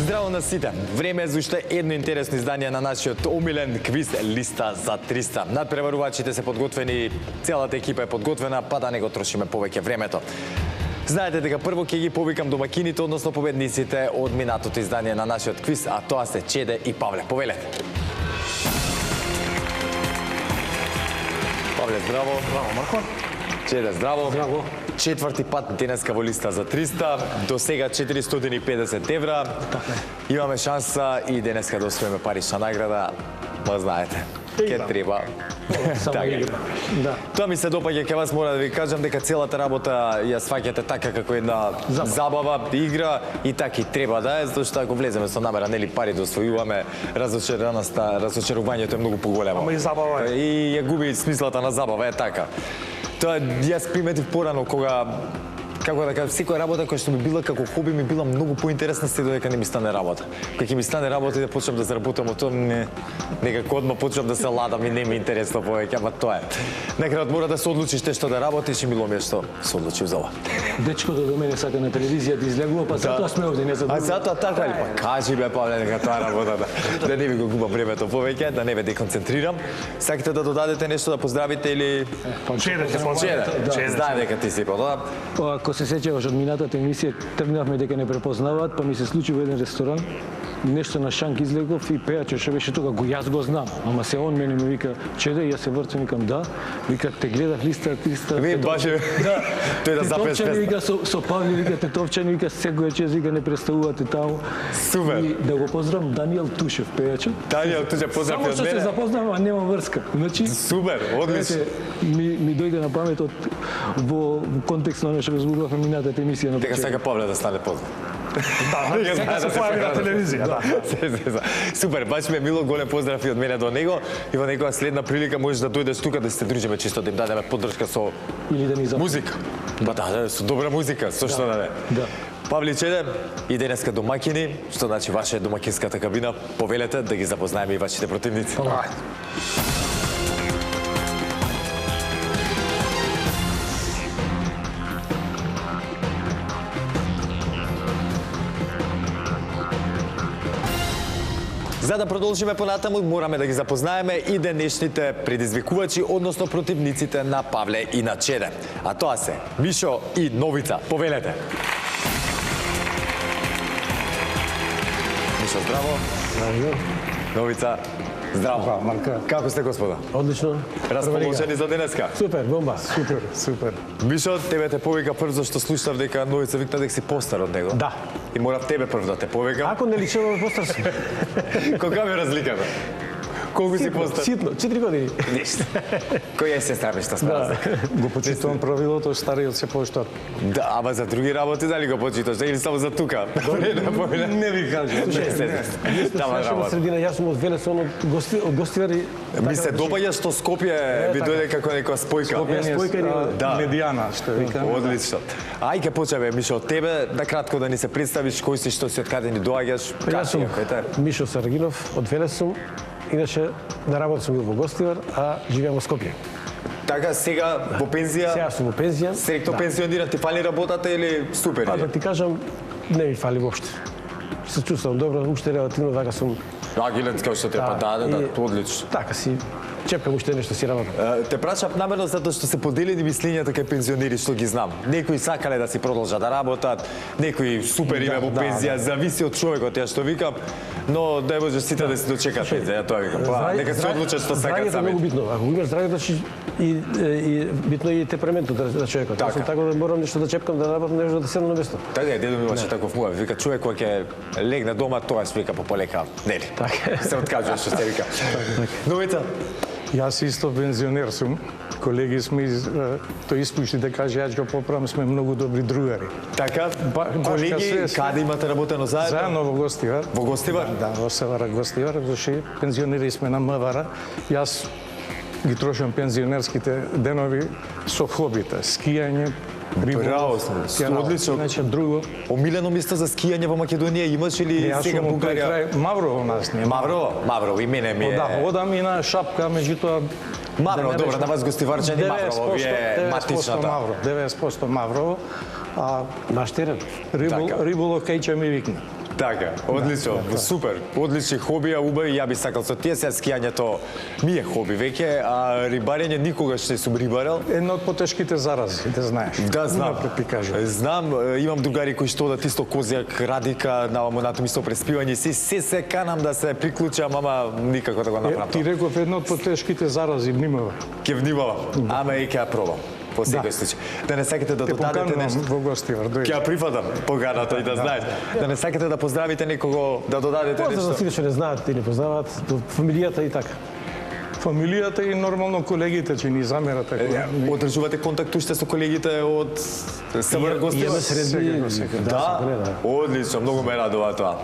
Здраво на сите! Време е за уште едно интересно издание на нашиот омилен квиз Листа за 300. Надпреварувачите се подготвени, целата екипа е подготвена, па да не го трошиме повеќе времето. Знаете дека прво ќе ги повикам домакините, односно победниците од минатото издание на нашиот квиз, а тоа се Чеде и Павле. Повелете! Павле, здраво! Здраво, Марко! Чеде, здраво! Здраво! Четврти пат денеска во Листа за 300, до сега 450 евра. Имаме шанса и денеска да освоиме парична награда, ма знаете, ке треба. Само игра. Да. Тоа ми се допаѓа, ке вас мора да ви кажам дека целата работа ја сваќате така како една забава, игра и така и треба да е, зашто ако влеземе со намера нели пари да освојуваме, разочарувањето е многу поголемо. Ама и забава е. И ја губи смислата на забава, е така. Тоа јас приметив порано кога како да кажам, секоја работа која што ми била како хоби ми била многу поинтересна се додека не ми стане работа. Кога ќе ми стане работа и да почнам да заработам од тоа, некако одма почнам да се ладам и не ми е интересно повеќе, ама тоа е. Накрајот мора да се одлучиш те што да работиш и мило ми е што се одлучив за ова. Дечкото до мене сака на телевизија да излегува, па затоа сме овде, не за друго. А затоа така ли? Па кажи бе, Павле, дека тоа работата. Да не ви го губам времето повеќе, да не ве деконцентрирам. Сакате да додадете нешто да поздравите или Чедете, Знае дека ти си тоа. Ако се сеќаваш од минатата емисија, тргнавме дека не препознаваат, па ми се случи во еден ресторан, нешто на шанк излегов и пејачот што беше тука, јас го знам, ама се он мене ми вика, Чеде, јас се вртам, викам да, вика те гледав Листа 300. Ви баше. Да. Тој да запеш Тетовчани вика со Павле, вика Тетовчани, вика секој час вика не представувате таму. Супер. И да го поздравам Даниел Тушев, пејачот. Даниел Тушев, поздрав Само од што се мене. запознавам, а нема врска. Значи, Супер, одлично. ми дојде на памет во контекст на што зборувавме минатата емисија на Дека почеток. сака Павле да стане познат. Да, сега се појави на телевизија, да. Супер, баш ми е мило, голем поздрав и од мене до него. И во некоја следна прилика можеш да дојдеш тука да се дружиме чисто да им дадеме поддршка со Или да ни запомни. музика. Ба да, со добра музика, со што да не. Да. Павле Чеде, и денеска домакини, што значи ваша домакинската кабина, повелете да ги запознаеме и вашите противници. За да продолжиме понатаму, мораме да ги запознаеме и денешните предизвикувачи, односно противниците на Павле и на Чеде. А тоа се Мишо и Новица. Повелете. Мишо, здраво. Новица, здраво. Марка. Како сте, господа? Одлично. Расположени за денеска? Супер, бомба. Супер. Мишо, тебе те повика прв, зашто слушав дека Новица викна дека си постар од него. Да. И морав тебе прв да те повикам. Ако не личува постар сум. Колка ми разликата? Колку си постар? Ситно, 4 години. Ништо. Кој е сестра ми што спраз? Го почитувам правилото, стариот се поштар. Да, ама за други работи дали го почиташ, или само за тука? Не ви кажам. Тама Во работа. средина, јас сум од Велесон, од гостивар и... Ми се допаѓа што Скопје ви дојде како некоја спојка. Да. Медијана, што викам. Одлично. Ај ке почнеме, Мишо, од тебе, да кратко да ни се представиш, кој си, што си, од каде ни доаѓаш, Јас сум Мишо Сарагинов, од Велесум. Иначе, на работа сум бил во Гостивар, а живеам во Скопје. Така, сега во пензија, Сега сум во пензија. стрикто пензиониран, ти фали работата или супер? Па да ти кажам, не ми фали воопште. Се чувствам добро, уште релативно така сум. Агилент као што те, па да, одлично. Така си, чепкам уште нешто си работам. Те прашав намерно затоа што се поделени мислењата кај пензионери што ги знам. Некои сакале да си продолжат да работат, некои супер име во пензија, зависи од човекот, ја што викам, но да може сите да се дочекат пензија, тоа викам. Па нека се одлучат што сакаат здравјето е сами. многу битно. Ако имаш здравјето, и битно е и темпераментот на човекот. Јас сум така да морам нешто да чепкам, да работам, нешто да седам на место. Така е, дедо ми имаше таков муав. Вика, човек кој ќе легне дома, тоа се вика пополека. Нели? Така. Се откажуваш што се вика. Новица. Јас исто пензионер сум. Колеги сме тој испушти да каже, јас го поправам, сме многу добри другари. Така, колеги, каде имате работено заедно? Заедно во Гостивар. Во Гостивар? Да, во Севара Гостивар, зашто пензионери сме на МВР. Јас ги трошам пензионерските денови со хобите, скијање, Браво сме, одлично. Иначе друго. Омилено место за скијање во Македонија имаш или Јас сега сум од Бугарија? крај Маврово нас не. Маврово, и мене ми е. Да, одам и на шапка, меѓутоа Маврово, добро, на вас гостиварчани Маврово, ви е 90% матичната. Маврово, 90% Маврово, а Баш терен. Така. Риболов кај ќе ми викне. Така, одлично, супер, одлични хобија, убави, ја би сакал со тие, сега скијањето ми е хоби веќе, а рибарење никогаш не сум рибарел. Една од потешките зарази, да знаеш. Да, знам. Унапред ти кажам. Знам, имам другари кои што одат исто козјак, радика, наваму натаму исто преспивање, се канам да се приклучам, ама никако да го направам. Ти реков една од потешките зарази, внимава. Ќе внимавам, ама и ќе ја пробам. По секој случај. Да не сакате да додадете нешто? Во гостивар, дојди. Ќе ја прифатам поганата и да знаеш. Да не сакате да поздравите некого, да додадете Поздрав за нешто? сите што не знаат и не познаваат, до фамилијата и така. Фамилијата и нормално колегите ќе ни замерат така. Одржувате контакт уште со колегите од СВР гостива? Имаме средби, Да, одлично, многу ме радува тоа.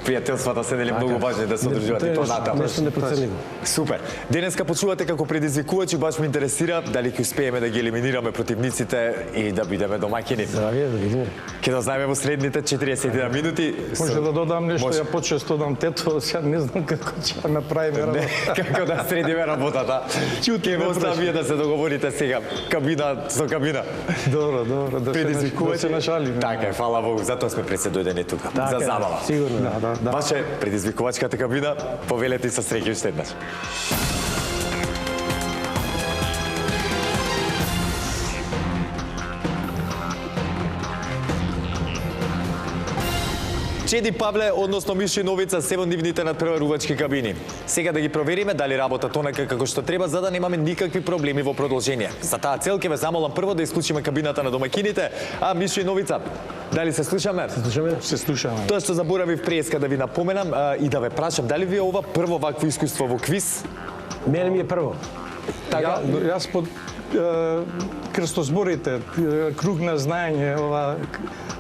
Пријателствата се нели многу важни да се одржувате и понатаму. Нешто непреценливо. Супер. Денеска почувате како предизвикувачи, баш ме интересира дали ќе успееме да ги елиминираме противниците и да бидеме домаќини. Здравје, да видиме. Ќе да знаеме во следните 41 минути. Може да додам нешто, Може. ја почесто дам тето, сега не знам како ќе ја направиме Не, работа. како да средиме работата. Ќе ве оставам вие да се договорите сега, кабина со кабина. Добро, добро, да се нашалиме. Така е, фала Богу, затоа сме пред се дојдени тука. За забава. Сигурно. Да. Ваше предизвикувачката кабина, повелете и со среќа уште еднаш. Чеди Павле, односно Мишо и Новица, се во нивните надпреварувачки кабини. Сега да ги провериме дали работат онака како што треба, за да немаме никакви проблеми во продолжение. За таа цел ќе ве замолам прво да исклучиме кабината на домаќините, а Мишо и Новица, дали се слушаме? Слушаме? Се слушаме. Тоа што заборавив преска да ви напоменам и да ве прашам, дали ви е ова прво вакво искуство во квиз? Мене ми е прво. Така, Јас под крстозборите, круг на знаење, ова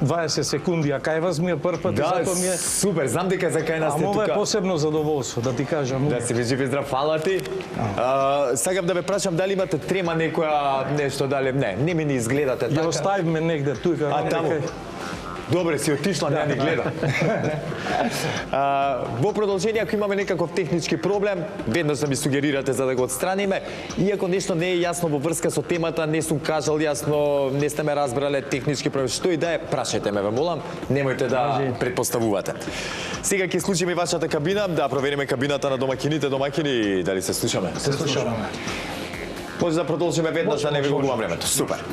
20 секунди, а кај вас ми е прв пат, и да, затоа ми е... супер, знам дека за кај нас Ама ова е тука. посебно задоволство, да ти кажам. Да си ви жив и здрав, фала ти. Сакам да ве прашам дали имате трема некоја нешто, дали не ми ни изгледате Ја така. оставивме негде тука. А таму. Добре, си отишла, не ни гледа. Во продолжение, ако имаме некаков технички проблем, веднаш да ми сугерирате за да го отстраниме. Иако нешто не е јасно во врска со темата, не сум кажал јасно, не сте ме разбрале технички проблем, што и да е, прашајте ме, ве молам, немојте да предпоставувате. Сега ќе случиме и вашата кабина, да провериме кабината на домаќините. Домаќини, дали се слушаме? Се слушаме. Може да продолжиме веднаш, да не ви го губам времето. Супер.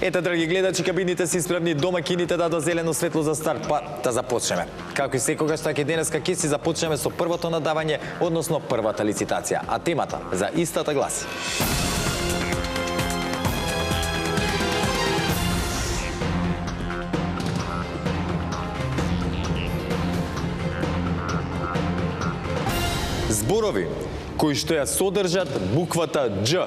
Ете, драги гледачи, кабините се исправни, домаќините дадо зелено светло за старт, па да започнеме. Како и секогаш, така и денеска ќе си започнеме со првото надавање, односно првата лицитација, а темата за истата гласи. Зборови кои што ја содржат буквата Дж.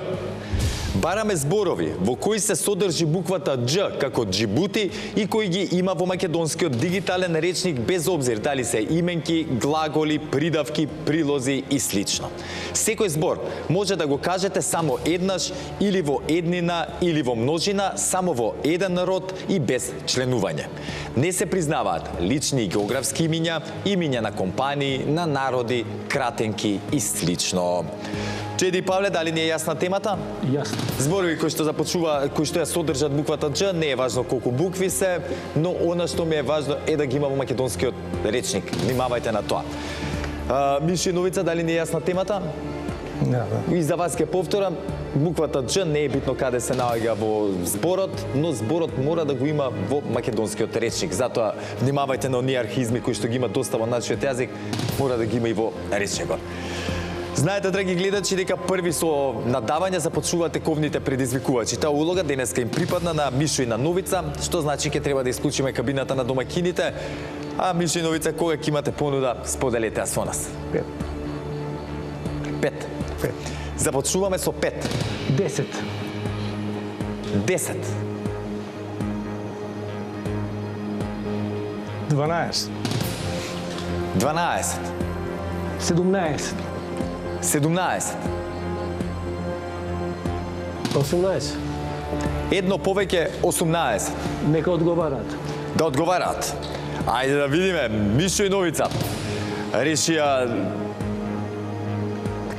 Бараме зборови во кои се содржи буквата Дж како Џибути и кои ги има во македонскиот дигитален речник без обзир дали се именки, глаголи, придавки, прилози и слично. Секој збор може да го кажете само еднаш или во еднина или во множина, само во еден род и без членување. Не се признаваат лични и географски имиња, имиња на компании, на народи, кратенки и слично. Чеди Павле, дали не е јасна темата? Јасно. Зборови кои што кои што ја содржат буквата Дж, не е важно колку букви се, но она што ми е важно е да ги има во македонскиот речник. Внимавајте на тоа. Мишо и Новица, дали не е јасна темата? И за вас ќе повторам, буквата Дж не е битно каде се наоѓа во зборот, но зборот мора да го има во македонскиот речник. Затоа внимавајте на оние архизми кои што ги има доста во нашиот јазик, мора да ги има и во речникот. Знаете, драги гледачи, дека први со надавање започнувате ковните предизвикувачи. Таа улога денеска им припадна на Мишо и на Новица, што значи ќе треба да исклучиме кабината на домаќините. А Мишо и Новица, кога ќе имате понуда, споделете ја со нас. 5. Започнуваме со 5. 10. 10. 12. 12. 17. 17. 18. Едно повеќе 18. Нека одговарат. Да одговараат. Ајде да видиме. Мишо и Новица решија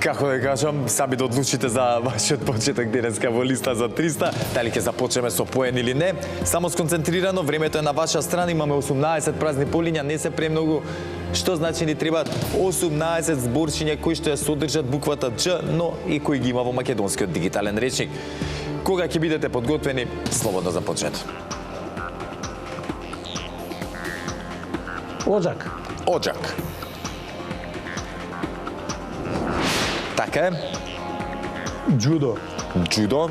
Како да кажам, сами да одлучите за вашиот почеток денеска во листа за 300, дали ќе започнеме со поен или не. Само сконцентрирано, времето е на ваша страна, имаме 18 празни полиња, не се премногу, што значи ни требаат 18 зборчиња кои што ја содржат буквата Дж, но и кои ги има во македонскиот дигитален речник. Кога ќе бидете подготвени, слободно започнете. Оджак. Оджак. Така е. Джудо. Джудо.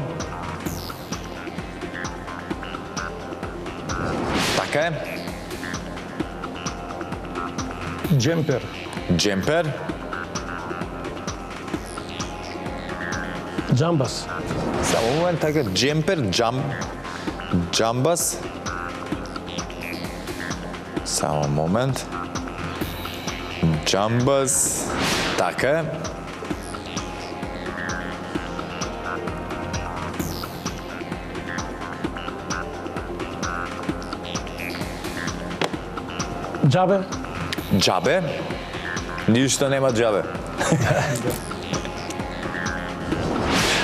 Така е. Джемпер. Джемпер. Джамбас. Само момент, така, джемпер, джамбас. Само момент. Джамбас. Така е. Джабе. Джабе. Ништо нема джабе.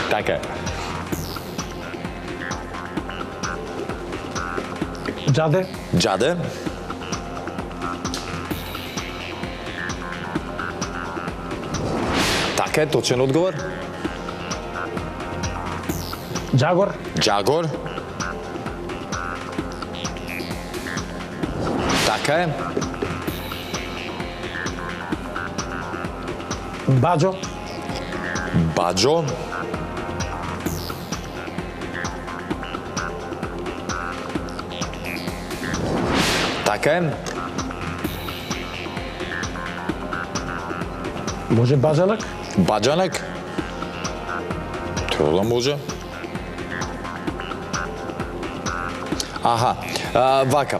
Така е. Джаде. Джаде. Така е, точен одговор. Джагор. Джагор. Така е. Баджо. Баджо. Така е. Може баджанак. Баджанак. Тоа да може. Аха, вака.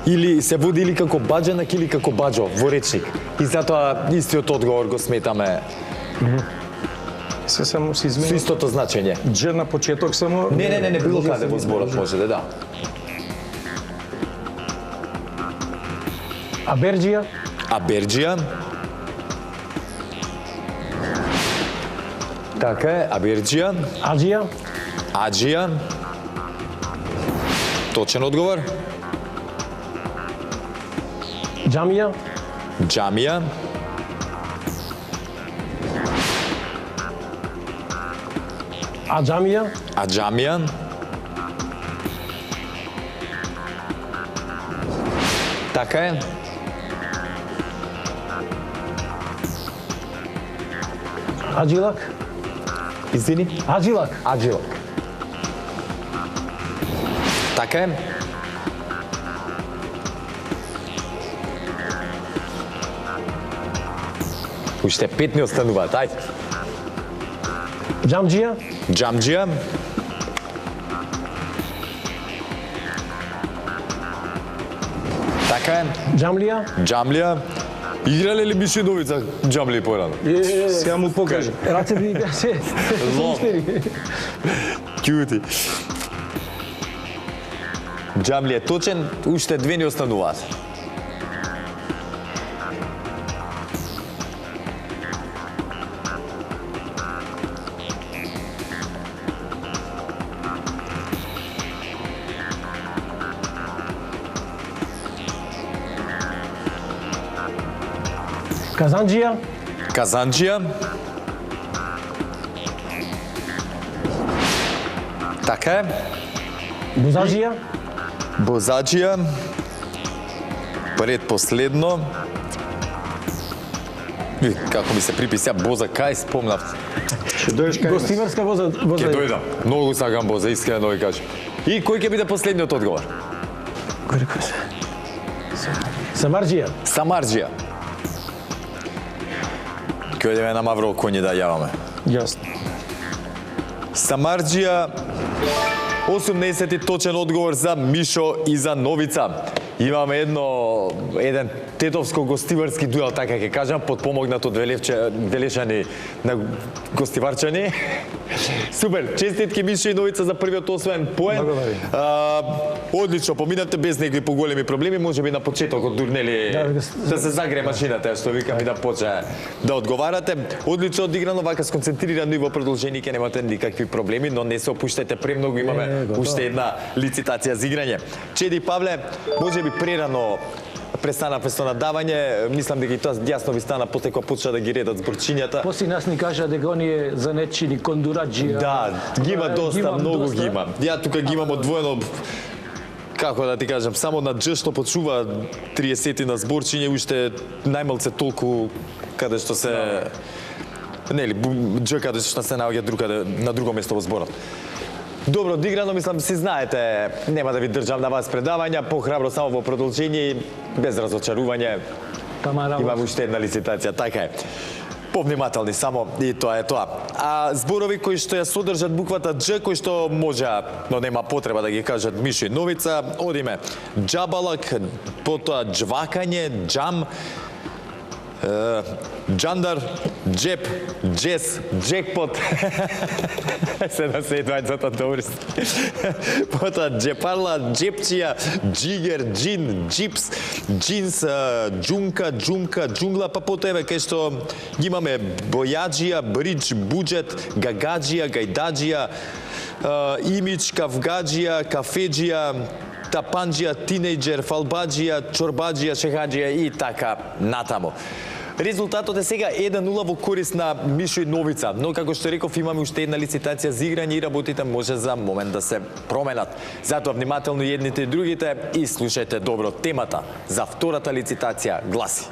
Или се води или како баджанак или како баджо во речник. И затоа истиот одговор го сметаме Се само се со измени. истото значење. Дж на почеток само. Не, било каде во зборот може да. Аберџија. Аберџија. Така е, Аберџија. Аџија. Аџија. Точен одговор. Џамија. Џамија. Аџамија. Аџамија. Така е. Аджилак. Извини. Аджилак. Аджилак. Така е. Уште 5 не остануваат, ајде. Џамџија. Џамџија. Така е. Џамлија. Џамлија. Играле ли Мишиновица џамли порано? Сега му покажи. Раце ви бяше. Лом. Кјути. Џамли е точен, уште 2 не остануваат. Казанџија. Казанџија. Така е. Бузаџија. Бозаџија. Предпоследно. Како ми се приписја Боза, кај спомнав. Ќе дојдеш кај нас. Гостиверска воза. Ќе дојдам. Многу сакам Боза, искрено ви кажам. И кој ќе биде последниот одговор? Кој рекој се? Самарџија. Самарџија. Ќе одиме на Мавро коњи да јаваме. Јасно. Самарџија, 18 точен одговор за Мишо и за Новица. Имаме еден тетовско-гостиварски дуел, така ќе кажам, подпомогнат од Велешани на гостиварчани. Супер, честитки Мишо и Новица за првиот освоен поен. Одлично, поминавте без некои поголеми проблеми, можеби на почетокот дурнели да се загре машината, што викам и да почне да одговарате. Одлично одиграно, вака сконцентрирано и во продолжение ќе немате никакви проблеми, но не се опуштајте премногу, имаме уште една лицитација за играње. Чеди Павле, можеби прерано престанавме со надавање, мислам дека и тоа јасно ви стана после кога почна да ги редат зборчињата. После нас ни кажа дека оние занечини кондураџија. Да, ги има доста, многу ги има. Ја тука ги имам одвоено, како да ти кажам, само на Дж што почува 30 на зборчиње, уште најмалце толку каде што се нели Дж каде што се наоѓа другаде на друго место во зборот. Добро одиграно, мислам си знаете, нема да ви држам на вас предавања, похрабро само во продолжение, без разочарување. Имам уште една лицитација, така е. Повнимателни само и тоа е тоа. А зборови кои што ја содржат буквата Дж, кои што може, но нема потреба да ги кажат Мишо и Новица, одиме џабалак, потоа џвакање, џам, џандар, џеп, џес, џекпот. Се да се двајцата добри. Потоа џепарла, џепчија, џигер, џин, џипс, џинс, џунка, џумка, џунгла, па потоа еве кај што ги имаме бојаџија, бридж, буџет, гагаџија, гајдаџија, имидж, кавгаџија, кафеџија, тапанџија, тинејџер, фалбаџија, чорбаџија, шегаџија и така натаму. Резултатот е сега 1-0 во корист на Мишо и Новица, но како што реков имаме уште една лицитација за играње и работите може за момент да се променат. Затоа внимателно едните и другите и слушајте добро. Темата за втората лицитација гласи: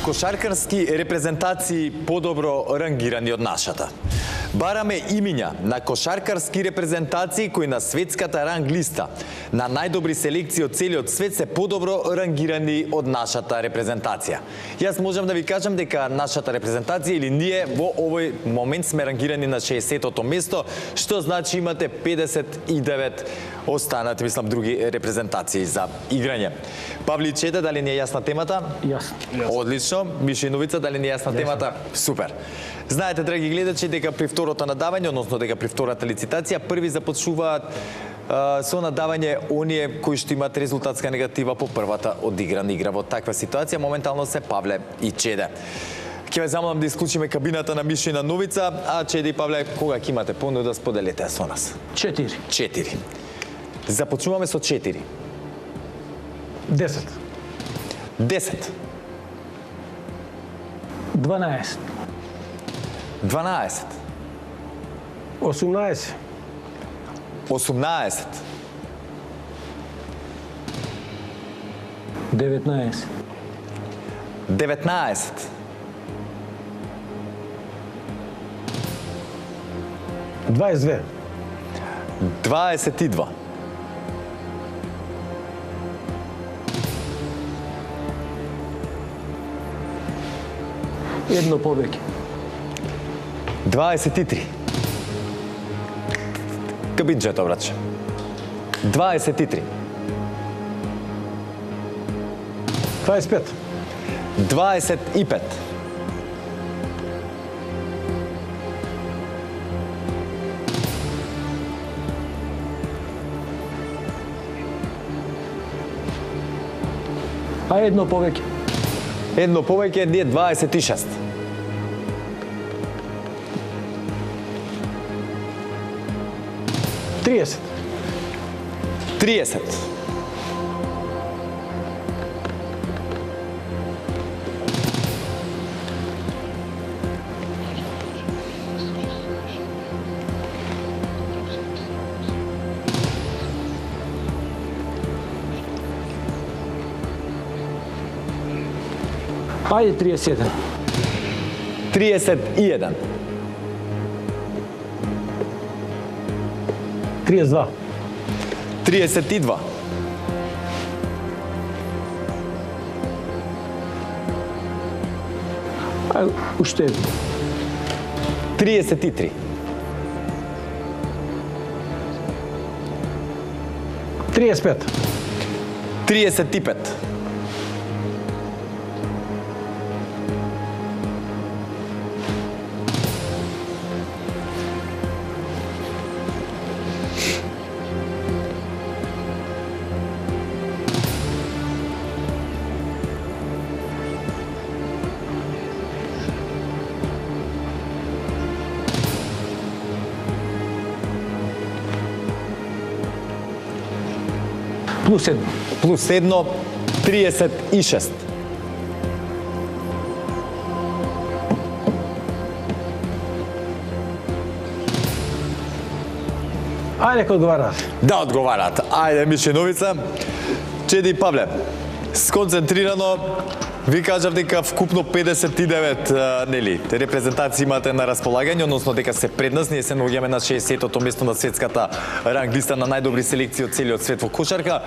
кошаркарски репрезентации подобро рангирани од нашата. Бараме имиња на кошаркарски репрезентации кои на светската ранг листа на најдобри селекции од целиот свет се подобро рангирани од нашата репрезентација. Јас можам да ви кажам дека нашата репрезентација или ние во овој момент сме рангирани на 60-тото место, што значи имате 59 останат, мислам, други репрезентации за играње. Павли Чеде, дали не е јасна темата? Јасно. Одлично. Мишо и Новица, дали не е јасна темата? Супер. Знаете, драги гледачи, дека при второто надавање, односно дека при втората лицитација, први започнуваат со надавање оние кои што имаат резултатска негатива по првата одиграна игра. Во таква ситуација моментално се Павле и Чеде. Ќе ве замолам да исклучиме кабината на Мишо и на Новица, а Чеде и Павле, кога ќе имате понуда, споделете со нас. 4. Започнуваме со 4. 10. 10. 12. 12. 18. 18. 19. 19. 22. 22. 1 повеќе. 23. Кабинџето, братче. 23. 25. 25. 1 повеќе. 1 повеќе е 26. 30. 30. 31. 31. 32. 32. 33. Уште едно. 33. 35. 35. Плюс едно. Плюс 1, 36. Ајде, нека одговараат. Да одговарат. Ајде, Мишиновица. Чеди Павле, сконцентрирано ви кажав дека вкупно 59 нели репрезентации имате на располагање, односно дека се пред нас, ние се наоѓаме на 60-тото место на светската ранглиста на најдобри селекции од целиот свет во кошарка.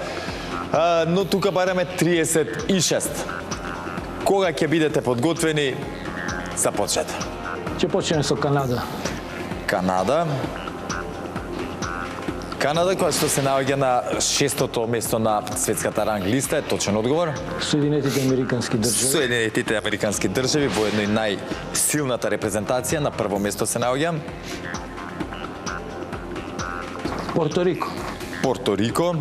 Но тука бараме 36. Кога ќе бидете подготвени, започнете. Ќе почнеме со Канада. Канада, која што се наоѓа на 6-тото место на светската ранглиста, е точен одговор. Соединетите американски држави. Соединетите американски држави во едној најсилната репрезентација на прво место се наоѓа. Порто Рико. Порто Рико.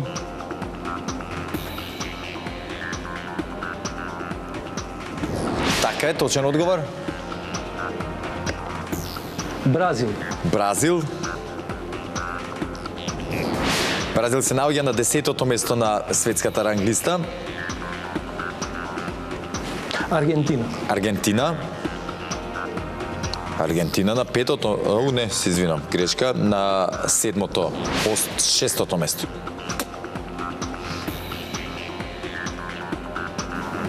Така е, точен одговор. Бразил. Бразил. Бразил се наоѓа на 10-тото место на светската ранглиста. Аргентина. Аргентина. Аргентина на 5-тото, не, се извинам, грешка, на 7-то, 6-тото место.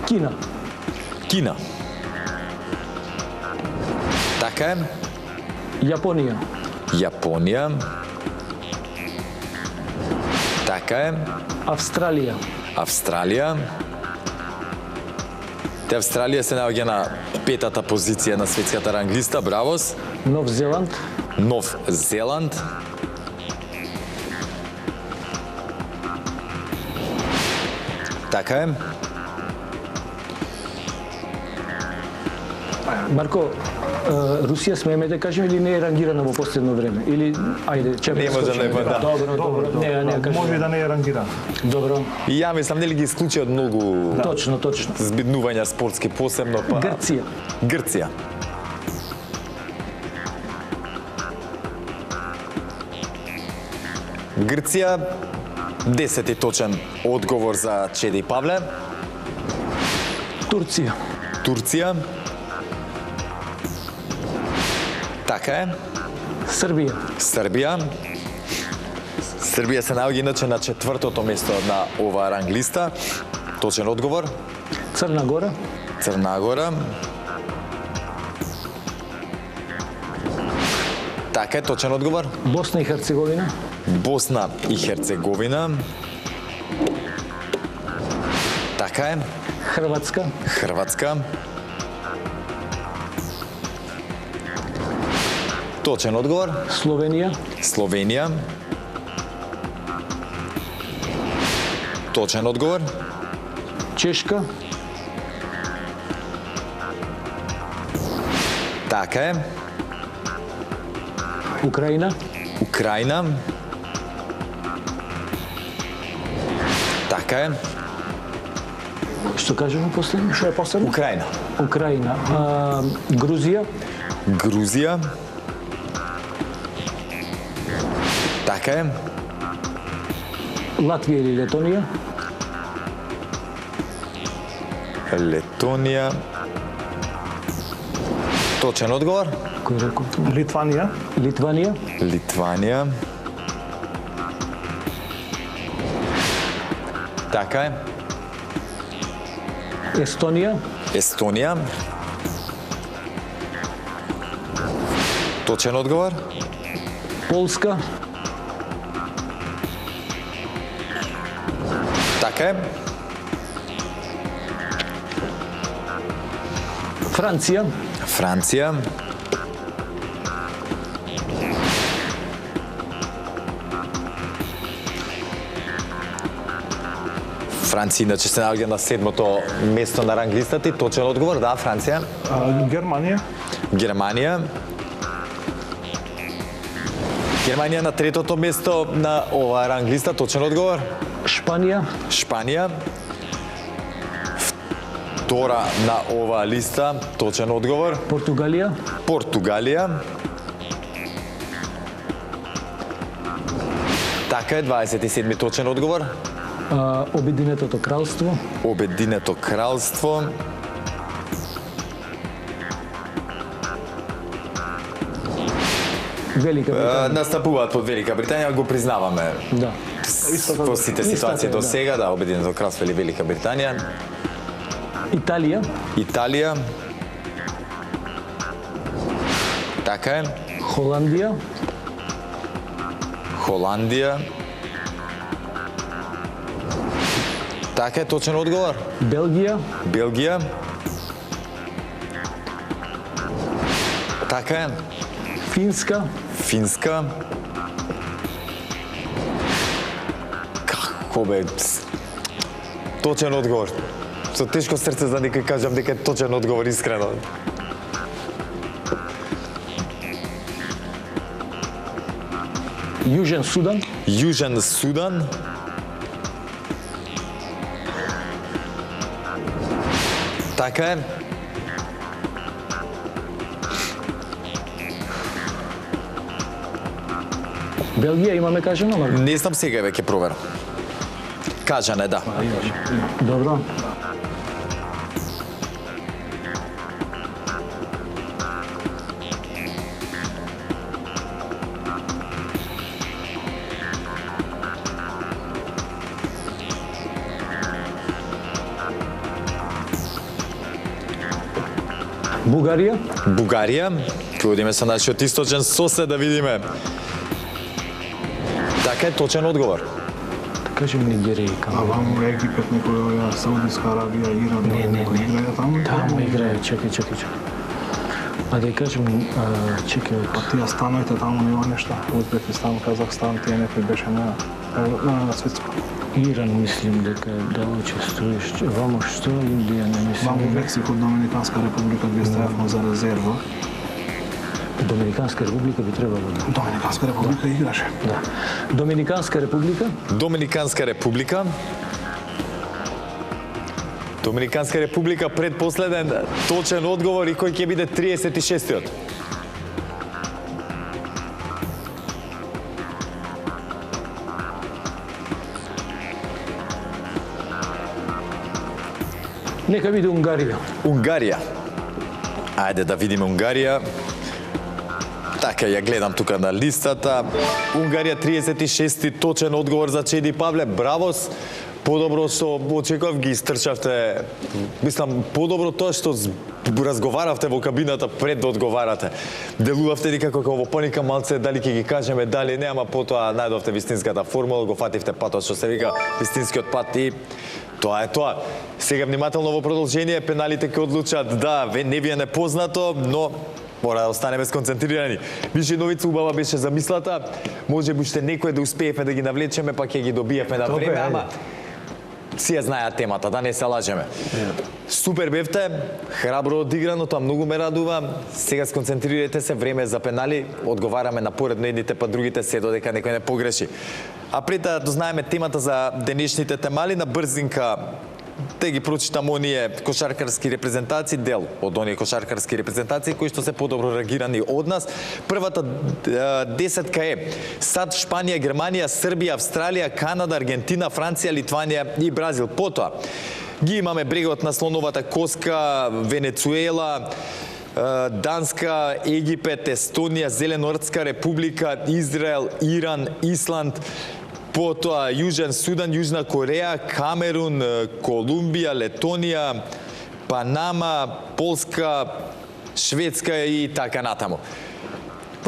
Кина. Кина. Така е. Јапонија. Јапонија. Така е. Австралија. Австралија. Австралија се наоѓа на 5-та позиција на светската ранглиста, бравос. Нов Зеланд. Нов Зеланд. Така е. Марко, Русија смееме да кажеме или не е рангирана во последно време? Или, ајде, ќе Не може да е, да. Добро. Не кажеме. Може да не е рангиран. Добро. И ја мислам, нели ги исклучи од многу Точно. збиднувања спортски посебно, па... Грција. Грција. Грција, 10-ти точен одговор за Чеди Павле. Турција. Турција. Така е. Србија. Србија. Србија се наоѓа иначе на 4-тото место на оваа ранглиста. Точен одговор. Црна Гора. Црна Гора. Така е, точен одговор. Босна и Херцеговина. Босна и Херцеговина. Така е. Хрватска. Хрватска. Точен одговор. Словенија. Словенија. Точен одговор. Чешка. Така е. Украина. Украина. Така е. Што кажеме последно? Што е последно? Украина. Украина. Грузија. Грузија. Така е. Латвија или Летонија. Летонија. Точен одговор. Кој рекол? Литванија. Литванија. Литванија. Така е. Естонија. Естонија. Точен одговор. Полска. Така е. Франција. Франција. Франција иначе се наоѓа на 7-то место на ранглистата и точен одговор, да, Франција. Германија. Германија. Германија на 3-то место на оваа ранглиста, точен одговор. Шпанија. Шпанија. Втора на оваа листа, точен одговор. Португалија. Португалија. Така е, 27-ми точен одговор. Обединетото кралство. Обединето кралство. Велика Британија. Настапуваат под Велика Британија, го признаваме. Да. Во сите ситуации до сега, да, Обединето кралство или Велика Британија. Италија. Италија. Така е. Холандија. Холандија. Така е, точен одговор. Белгија. Белгија. Така е. Финска. Финска. Како бе? Точен одговор. Со тешко срце за некој кажам дека е точен одговор, искрено. Јужен Судан. Јужен Судан. Така е. Белгија имаме кажано, Марко? Не знам, сега веќе проверам. Кажане, да. Добро. Бугарија. Бугарија. Ќе одиме со нашиот источен сосед да видиме. Така е, точен одговор. Кажем Нигерија. А ваму Египет, некоја Саудиска Арабија, Иран, Не. играја таму? Таму играе, чекај. А да кажем, чекај. Тие становите таму нема нешта. Узбекистан, Казахстан, тие некои беше на светско. Иран мислим дека да учествуваш. Вамо што Индија не мислим. Ваму Мексико, Доминиканска република ги ставивме за резерва. Доминиканска република би требало да. Доминиканска република играше. Да. Доминиканска република. Доминиканска република. Доминиканска република предпоследен точен одговор и кој ќе биде 36-тиот. Нека биде Унгарија. Унгарија. Ајде да видиме Унгарија. Така, ја гледам тука на листата. Унгарија 36-ти точен одговор за Чеди Павле. Бравос. Подобро што очекував, ги истрчавте. Мислам, подобро тоа што разговаравте во кабината пред да одговарате. Делувавте дека како во паника малце, дали ќе ги кажеме, дали не, ама потоа најдовте вистинската формула, го фативте патот што се вика вистинскиот пат и тоа е тоа. Сега внимателно во продолжение, пеналите ќе одлучат, да, не ви е непознато, но мора да останеме сконцентрирани. Више новица убава беше замислата, може би уште некој да успеевме да ги навлечеме, па ќе ги добиевме на време, ама си ја знаат темата, да не се лажеме. Супер бевте, храбро одиграно, тоа многу ме радува. Сега сконцентрирайте се, време за пенали, одговараме напоредно едните па другите се додека некој не погреши. А пред да дознаеме темата за денешните темали, на брзинка те ги прочитам оние кошаркарски репрезентации, дел од оние кошаркарски репрезентации кои што се подобро реагирани од нас. Првата десетка е САД, Шпанија, Германија, Србија, Австралија, Канада, Аргентина, Франција, Литванија и Бразил. Потоа ги имаме брегот на слоновата коска, Венецуела, Данска, Египет, Естонија, Зеленортска република, Израел, Иран, Исланд, потоа Јужен Судан, Јужна Кореја, Камерун, Колумбија, Летонија, Панама, Полска, Шведска и така натаму.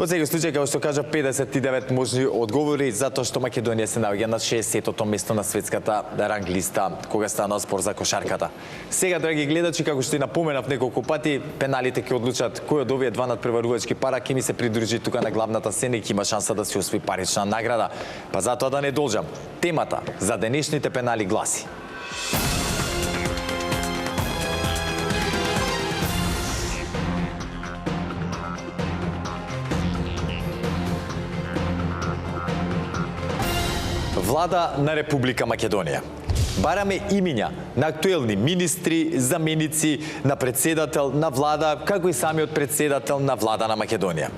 Во секој случај, како што кажа, 59 можни одговори, затоа што Македонија се наоѓа на 60-тото место на светската ранглиста кога станува спор за кошарката. Сега, драги гледачи, како што и напоменав неколку пати, пеналите ќе одлучат кој од овие два надпреварувачки пара ќе ми се придружи тука на главната сцена и ќе има шанса да се освои парична награда. Па затоа да не должам. Темата за денешните пенали гласи: Влада на Република Македонија. Бараме имиња на актуелни министри, заменици, на председател на влада, како и самиот председател на влада на Македонија.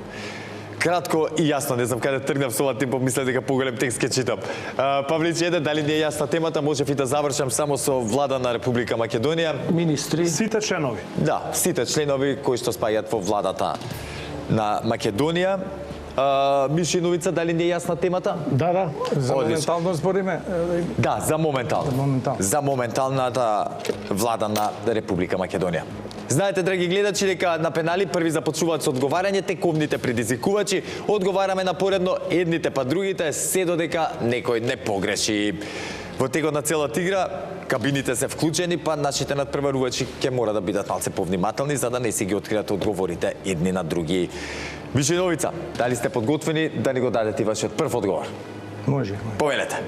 Кратко и јасно, не знам каде тргнав со ова темпо, мислев дека поголем текст ќе читам. Павличе, дали не е јасна темата, можев и да завршам само со влада на Република Македонија. Министри, Сите членови. Да, сите членови кои што спаѓаат во владата на Македонија. Мишиновица, дали не е јасна темата? Да, за Одлично. моментално збориме. Да, за моментално. За моменталната влада на Република Македонија. Знаете, драги гледачи, дека на пенали први започнуваат со одговарање тековните предизвикувачи, одговараме напоредно едните па другите, се додека некој не погреши. Во текот на целата игра, кабините се вклучени, па нашите надпреварувачи ќе мора да бидат малце повнимателни, за да не си ги откријат одговорите едни на други. Мишиновица, дали сте подготвени да ни го дадете вашиот прв одговор? Може. Повелете.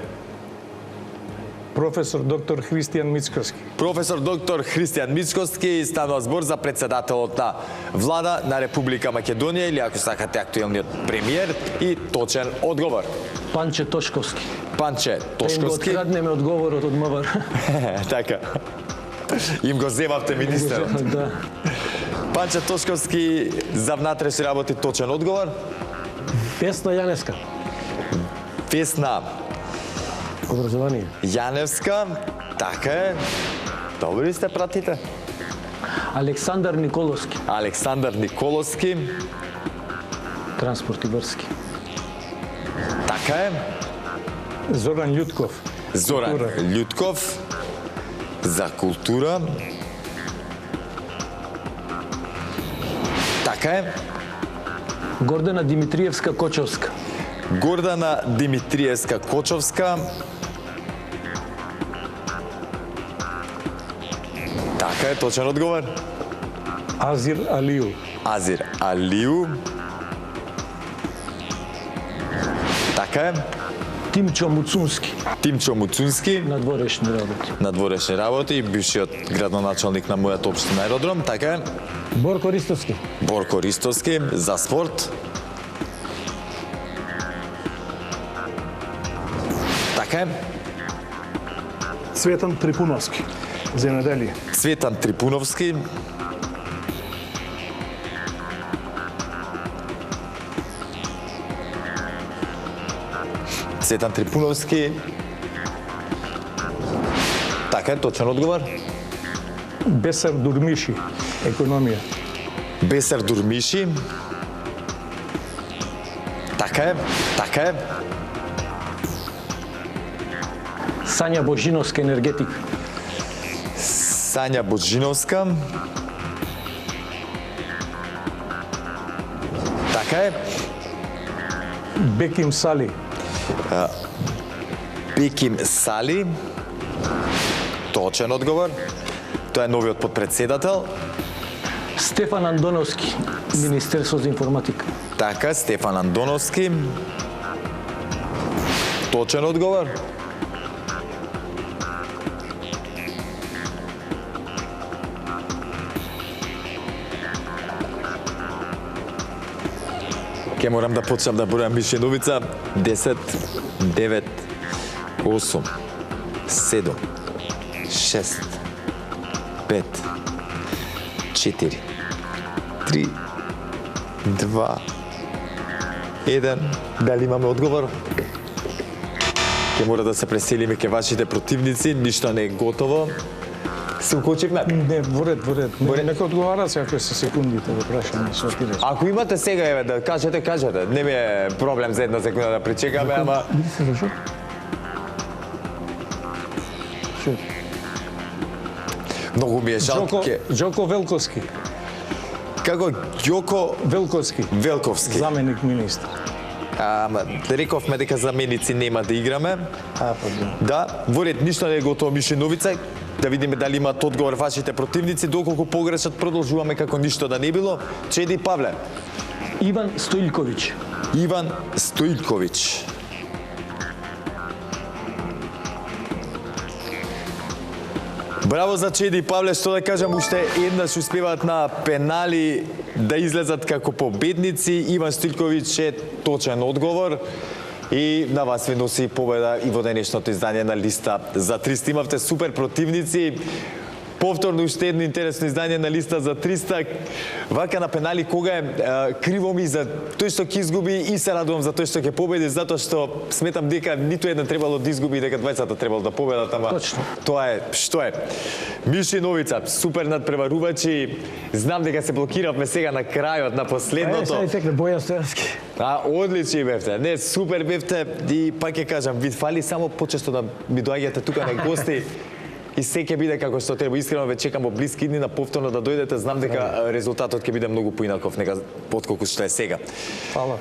Професор доктор Христијан Мицковски. Професор доктор Христијан Мицковски станува збор за председателот на влада на Република Македонија или ако сакате актуелниот премиер и точен одговор. Панче Тошковски. Панче Им го Тошковски. откраднеме одговорот од МВР. Така. Им го земавте министерот. Да. Панче Тошковски за внатрешни работи точен одговор. Весна Јаневска. Весна Образование. Јаневска. Така е. Добри сте, пратите. Александар Николовски. Александар Николовски. Транспорт и врски. Така е. Зоран Љутков. Зоран Култура. Љутков за култура. Така е. Гордана Димитриевска Кочовска. Гордана Димитриевска Кочовска. Така е, точен одговор. Азир Алиу. Азир Алиу. Така е. Тимчо Муцунски. Тимчо Муцунски. Надворешни работи. Надворешни работи, бившиот градоначалник на мојата општина Аеродром. Така е. Борко Ристовски. Борко Ристовски за спорт. Така е. Цветан Трипуновски. Земјоделие. Цветан Трипуновски. Цветан Трипуновски. Така е, точен одговор. Бесар Дурмиши. Економија. Бесар Дурмиши. Така е, така е. Сања Божиновска енергетика. Сања Божиновска. Така е. Беким Сали. Беким Сали. Точен одговор. Тој е новиот подпредседател. Стефан Андоновски. Министерство за информатика. Така, Стефан Андоновски. Точен одговор. Ке морам да почнам да бројам Мишиновица. 10, 9, 8, 7, 6, 5, 4, 3, 2, 1. Дали имаме одговор? Ке мора да се преселиме ке вашите противници, ништо не е готово. Се укочивме? Не, во ред. Во ред. Нека одговара се ако се секундите да прашаме со тиреш. Ако имате сега, еве, да кажете. Не ми е проблем за една секунда да причекаме, ама... Многу ми е жал. Джоко Велковски. Како Ѓоко Велковски. заменик министар. Рековме дека заменици нема да играме. Да, во ред, ништо не е готово, Мишиновица. Да видиме дали имаат одговор вашите противници, доколку погрешат, продолжуваме како ништо да не било. Чеди Павле. Иван Стоилковиќ. Иван Стоилковиќ. Браво за Чеди Павле, што да кажам, уште еднаш успеваат на пенали да излезат како победници. Иван Стоилковиќ е точен одговор. И на вас ви носи победа и во денешното издание на Листа за 300. Имавте супер противници. Повторно уште едно интересно издание на Листа за 300. Вака на пенали кога е криво ми за тој што ќе изгуби и се радувам за тој што ќе победи, затоа што сметам дека ниту еден требало да изгуби, дека двајцата требало да победат, ама Точно. Тоа е што е. Мишиновица, супер надпреварувачи. Знам дека се блокиравме сега на крајот, на последното. Сега текне Бојан Стојански. Одлични бевте. Не, супер бевте. И пак ќе кажам, ви фали само почесто да ми доаѓате тука на гости. И се ќе биде како што треба. Искрено ве чекам во блиски дни на повторно да дојдете. Знам дека резултатот ќе биде многу поинаков нека отколку што е сега. Фала.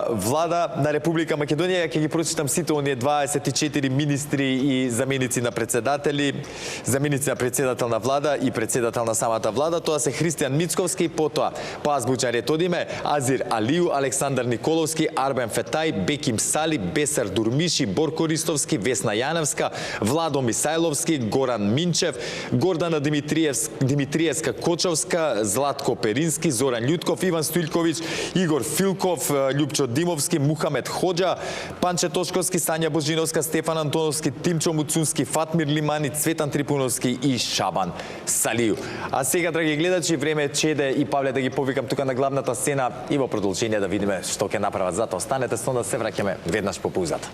Влада на Република Македонија, ќе ги прочитам сите оние 24 министри и заменици на председатели, заменици на председател на влада и председател на самата влада. Тоа се Христијан Мицковски, потоа по азбучен ред одиме Азир Алију, Александар Николовски, Арбен Фетај, Беким Сали, Бесар Дурмиши, Борко Ристовски, Весна Јаневска, Владо Мисајловски, Горан Минчев, Гордана Димитриевска Кочовска, Златко Перински, Зоран Љутков, Иван Стоилковиќ, Игор Филков, Љупчо Димовски, Мухамед Хоџа, Панче Тошковски, Сања Божиновска, Стефан Антоновски, Тимчо Муцунски, Фатмир Лимани, Цветан Трипуновски и Шабан Салију. А сега, драги гледачи, време е Чеде и Павле да ги повикам тука на главната сцена и во продолжение да видиме што ќе направат. Затоа останете со нас, се враќаме веднаш по паузата.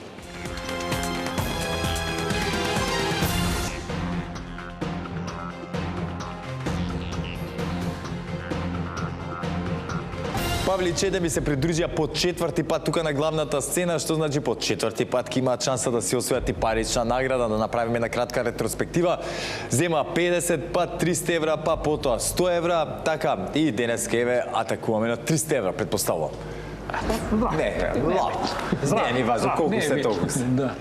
Павли Чеде ми се придружија по 4-ти пат тука на главната сцена, што значи по 4-ти пат ќе имаат шанса да си освојат и парична награда, да направиме на кратка ретроспектива. Зема 50 пат 300 евра, па потоа 100 евра, така и денес еве атакуваме на 300 евра, предпоставувам. Не, ни важно колку се толку се. Да.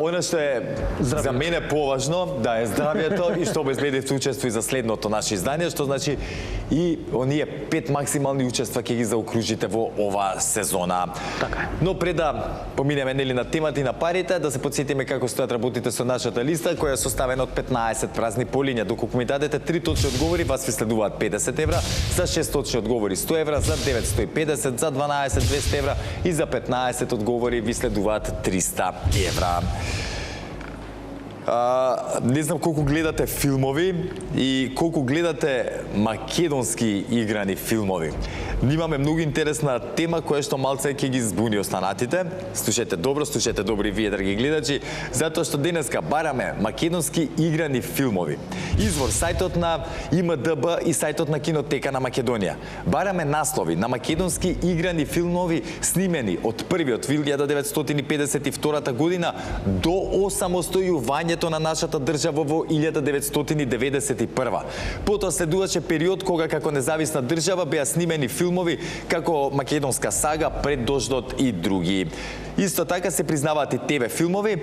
Оно што е за мене поважно, да е здравјето и што обезбедите учество и за следното наше издание, што значи и оние 5 максимални учества ќе ги заокружите во оваа сезона. Така е. Но пред да поминеме нели на темата и на парите, да се потсетиме како стојат работите со нашата листа, која е составена од 15 празни полиња. Доколку ми дадете 3 точни одговори, вас ви следуваат 50 евра, за 6 точни одговори 100 евра, за 950, за 12 200 евра и за 15 одговори ви следуваат 300 евра. Не знам колку гледате филмови и колку гледате македонски играни филмови. Имаме многу интересна тема која што малце ќе ги збуни останатите. Слушајте добро и вие, драги гледачи, затоа што денеска бараме македонски играни филмови. Извор сајтот на ИМДБ и сајтот на Кинотека на Македонија. Бараме наслови на македонски играни филмови снимени од првиот 1952 година до осамостојувањето на нашата држава во 1991. Потоа следуваше период кога како независна држава беа снимени филмови како Македонска сага, Пред дождот и други. Исто така се признаваат и ТВ филмови.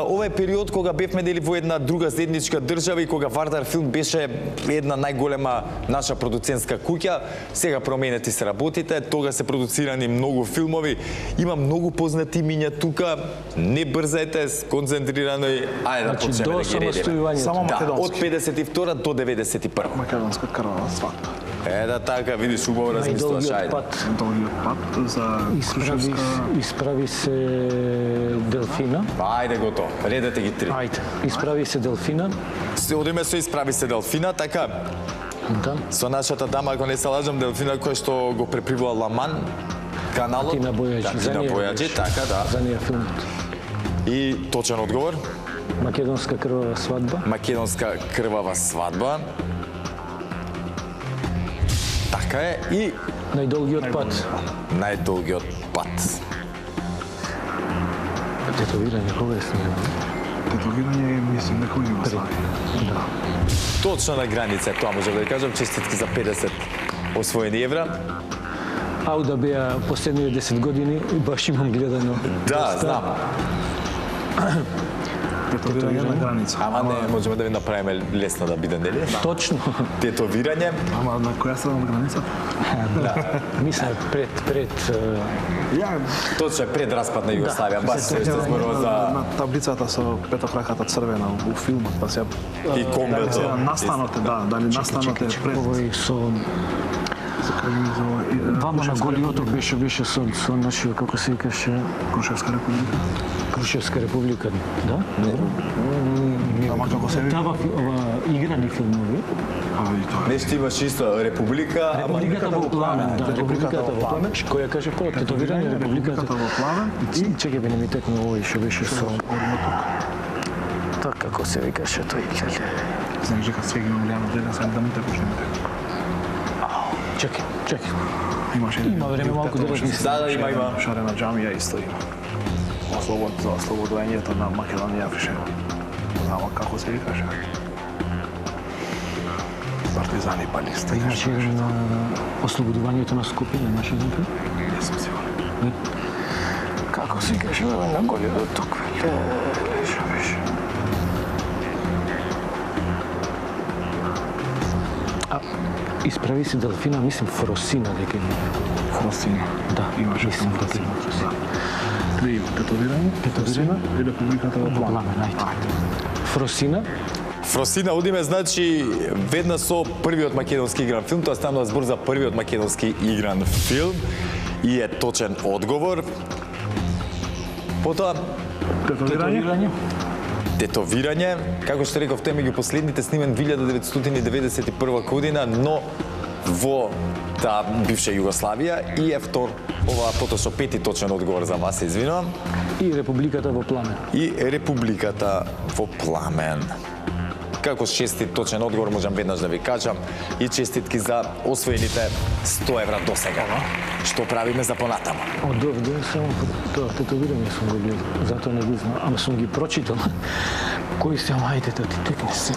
Ова е период кога бевме нели во една друга заедничка држава и кога Вардар филм беше една најголема наша продуцентска куќа. Сега променети се работите, тога се продуцирани многу филмови. Има многу познати имиња тука. Не брзајте, сконцентрирано и ајде да почнеме да ги редиме. Само Да, од македонски. 52 до 91. Македонска крвава свадба. Да така, видиш, убаво размислуваш, Најдолгиот ајде. Долгиот пат за Крушевска. Исправи се Делфина. Ајде готово, редете ги 3. Ајде. Исправи се Делфина. Се одиме со Исправи се Делфина, така. Да. Со нашата дама, ако не се лажам, Делфина која што го препривува Ламан, каналот. Тина Бојаджи. Да, Тина Бојаджи, така да. За неја филмот. И точен одговор, Македонска крвава свадба. македонска крвава свадба. Така е и Најдолгиот пат. најдолгиот пат. Тетовирање кога е снимано? Тетовирање мислам дека во Југославија. Да. Точно на граница, тоа може да ви кажам, честитки за 50 освоени евра. Ауда беа последните 10 години и баш имам гледано. Да, знам. Тетовирање на граница. Ама не можеме да ви направиме лесно да биде, нели? Точно. Тетовирање, Ама на која страна на границата? Мисля пред Ја точно е пред распад на Југославија, баш се зборува за на таблицата со петокраката црвена у филмот, па се и комбето. настанот е, дали настанот е пред овој со Вама на голиоток беше со нашиот, како се викаше, Крушевска република. Крушевска република, да? Ама како се вика? Тава играни филмови. Нешто имаш исто Република, ама Републиката во пламен, да, Републиката во пламен, која каже по тетовирање Републиката во пламен. И чекај бе, не ми текна овој што беше со така како се викаше тој леле. Знаеш дека сега имам голяма гледа, сега да ми те почнеме. Чекај. Има време малку да размислам. Да, има. Шарена џамија исто има. За ослободувањето на Македонија беше. Знamo како се викаше. Партизани балисти. Имаше еден ослободувањето на Скопје, немаше еден пат? Не сум сигурен. Како се каже на голиот ток? Што беше? Исправи се Делфина, мислим Фросина дека има. Фросина. Да, Имаше мислим дека Фросина. има Фросина. Три има Тетовирање и Републиката во пламен. Пламен, ајде. Фросина, Фросина одиме, значи, веднаш со првиот македонски игран филм, тоа станува збор за првиот македонски игран филм и е точен одговор. Потоа, Тетовирање? тетовирање, како што реков, тој меѓу последните снимен 1991 година, но во таа бивша Југославија и е ова поточно пети точен одговор за вас, се извинувам. и Републиката во пламен. И Републиката во пламен. Како шести точен одговор можам веднаш да ви кажам и честитки за освоените 100 евра до сега. Што правиме за понатаму? Од овде само тоа тетовирање сум го гледал, затоа не ги знам, ама сум ги прочитал. Кои се мајте да ти текне се?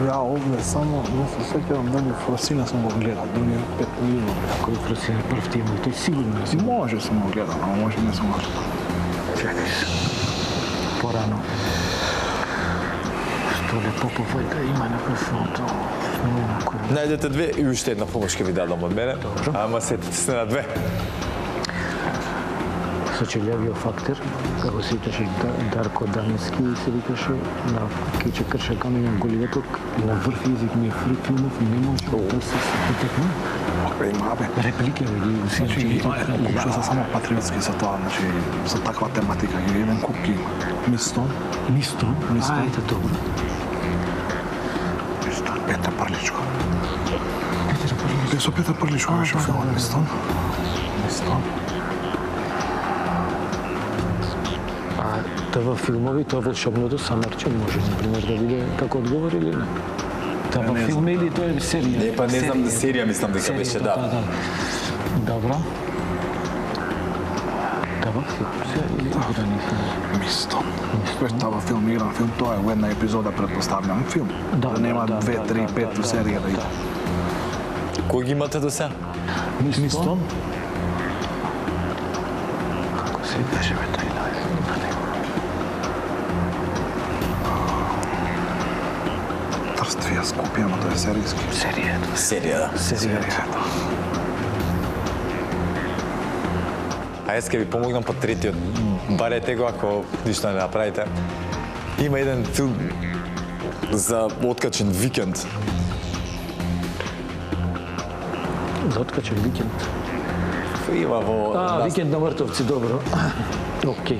Ја овде само не се сеќавам дали Фросина сум го гледал, дали 5 милиона. Кој Фросина прв ти има, тој сигурно е. Може сум го гледал, ама може не сум го гледал. Чекај се. Порано. Столе Поповој да има непресното. Најдете две и уште една помош ќе ви дадам од мене, ама сетете се на две. Сочелјавиот фактор, како се викаше Дарко Даниски, се викаше на Кече Крша камен голиоток, на врв език ми е филмов, не може да се потекне. Има бе. Реплики ги Значи, купува се само патриотски за тоа, значи, за таква тематика. И еден куп ги има. Мистон. Мистон? Ајде, добро. Мистон. Петар Прличко. Со Петар Прличко беше филмот Мистон. Мистон. Тава филмови, тоа волшебното самарче може, например, да биде како одговор или не? Тава филм или тоа е серија? Не, па не знам, серија мислам дека беше, да. Добро. Тава филм, или играни филм? Мистон. Тава филм, игран филм, тоа е во една епизода, предпоставljam, филм. Да, нема да, 2, 3, 5 у серија да иде. Кој ги имате до сега? Мистон? Како се беше бе тој нај? Трствија Скопје, ама тоа е серијски. Серија, да. Серија, да. А јас ќе ви помогнам по третиот. Барете го ако ништо не направите. Има еден филм за откачен викенд. За откачен викенд. Има во... Викенд на мртовци, добро. Океј.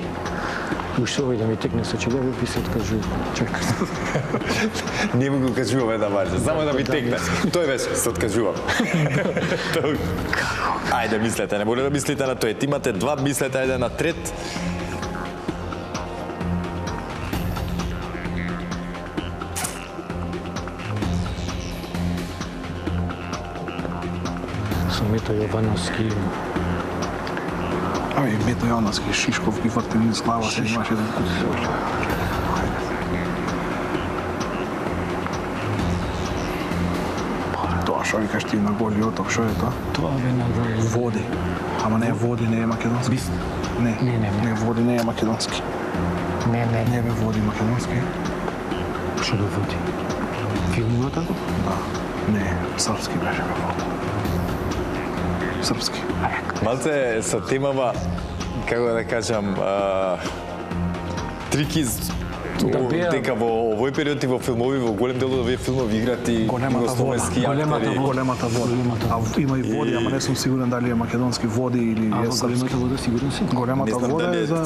Уште овој да ми текне Сочелјавиот и се откажува. Чекај. Не ми го кажувам една марча, само да ми текне. Тој беше, се откажувам. Ајде, мислете, не може да мислите на тој. Имате два, мислете, ајде на трет. Со Мето Јовановски. Ај, Мето Јовановски, Шишков ги врти низ глава, се имаше еден куп. Тоа Што викаш ти на Голи оток, што е тоа? Тоа бе на Води. Ама не е води, не е македонски. Не, не води, не е македонски. Не. Не бе води македонски. Што бе води? Филмот тако? Да. Не, српски беше бе води. Српски. Малце со темава, како да кажам, трики дека во овој период и во филмови, во голем дел од овие филмови играат и југословенски актери. Големата вода. А има и води, ама не сум сигурен дали е македонски води или е српски. Големата вода сигурно си. Големата вода е за...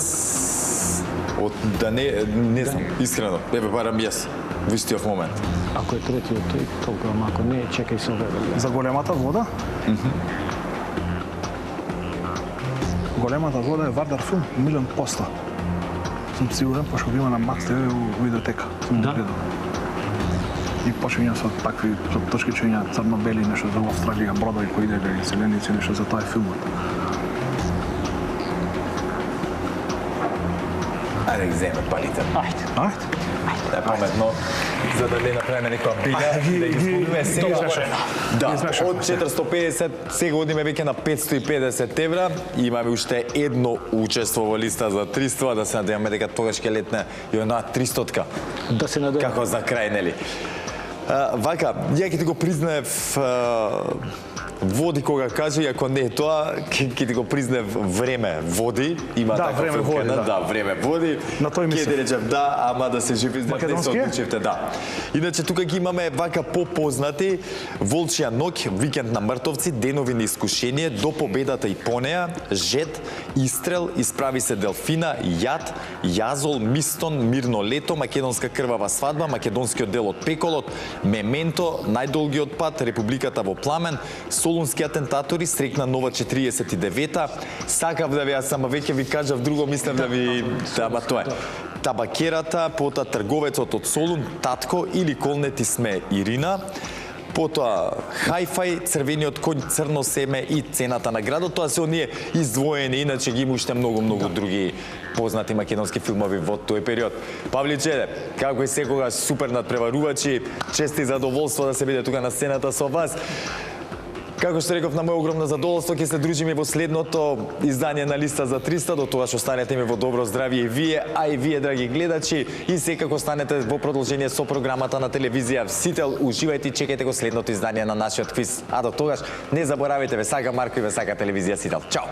Не знам, искрено. Еве барам јас во истиот момент. Ако е третиот тој, толку, ама ако не, чекај се ове. За големата вода? Големата вода е Вардар филм, 100%. Сум сигурен, пошто го има на Макс ТВ у видеотека. Сум Да. гледал. И почнеја со такви со точкичења црно-бели, нешто за Австралија, бродови кои иде и селеници, нешто за тоа е филмот. Ајде ги земе палите. Ајде. Да, паметно, за да не направиме некоја бига, да ги изгубиме сега. Да, од 450 сега одиме веќе на 550 евра. Имаме уште едно учество во листа за 300, да се надеваме дека тогаш ќе летне и она 300-ка. Да се надеваме. Како за крај, нели? Вака, ја ќе ти го признаев води кога кажа, и ако не е тоа, ќе ти го признев време води. Има Да, таков време води, да. Да, време води. На тој Ќе мислев. ти речев да, ама да се жив издев, не се Македонски е? одлучивте, да. Иначе тука ги имаме вака попознати Волчја ноќ, Викенд на мртовци, Денови на искушение, До победата и по неа, Жет, Истрел, Исправи се Делфина, Јад, Јазол, Мистон, Мирно лето, Македонска крвава свадба, Македонскиот дел од пеколот, Мементо, Најдолгиот пат, Републиката во пламен, Солунски атентатори, Стрекна нова 49-та. Сакав да ви, јас сама веќе ви кажав друго, мислам да ви, ама тоа е. Табакерата, потоа Трговецот од Солун, Татко или Колнети сме Ирина. Потоа Хајфај, Црвениот коњ, Црно семе и Цената на градот. Тоа се оние издвоени, иначе ги има уште многу други познати македонски филмови во тој период. Павличе, како и секогаш супер надпреварувачи, чест и задоволство да се биде тука на сцената со вас. Како што реков, на моје огромно задоволство, ќе се дружиме во следното издание на Листа за 300. До тогаш останете ми во добро здравје и вие, а и вие, драги гледачи, и секако станете во продолжение со програмата на телевизија Всител. Уживајте и чекајте го следното издание на нашиот квиз. А до тогаш, не заборавајте, ве сака Марко и ве сака телевизија Сител. Чао!